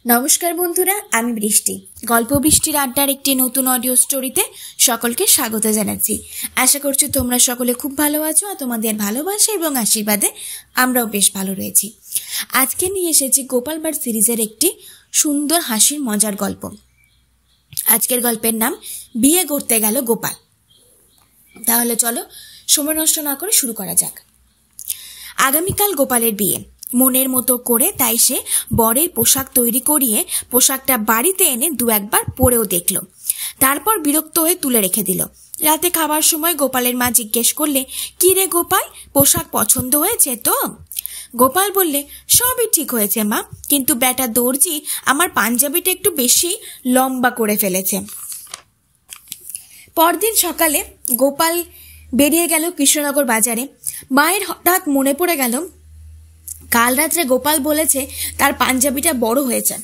নমস্কার বন্ধুরা, আমি বৃষ্টি। গল্প বৃষ্টির আড্ডার একটি নতুন অডিও স্টোরিতে সকলকে স্বাগত জানাচ্ছি। আশা করছি তোমরা সকলে খুব ভালো আছো আর তোমাদের ভালোবাসা এবং আশীর্বাদে আমরাও বেশ ভালো রয়েছি। আজকে নিয়ে এসেছি গোপাল ভাঁড় সিরিজের একটি সুন্দর হাসির মজার গল্প। আজকের গল্পের নাম বিয়ে করতে গেল গোপাল। তাহলে চলো সময় নষ্ট না করে শুরু করা যাক। আগামীকাল গোপালের বিয়ে। মনের মতো করে তাই সে বরের পোশাক তৈরি করিয়ে পোশাকটা বাড়িতে এনে দু একবার পরেও দেখল, তারপর বিরক্ত হয়ে তুলে রেখে দিল। রাতে খাবার সময় গোপালের মা জিজ্ঞেস করলে, কি রে গোপাল, পোশাক পছন্দ হয়েছে তো? গোপাল বললে, সবই ঠিক হয়েছে মা, কিন্তু বেটা দর্জি আমার পাঞ্জাবিটা একটু বেশি লম্বা করে ফেলেছে। পরদিন সকালে গোপাল বেরিয়ে গেল কৃষ্ণনগর বাজারে। মায়ের হঠাৎ মনে পড়ে গেল কাল রাত্রে গোপাল বলেছে তার পাঞ্জাবিটা বড় হয়েছে।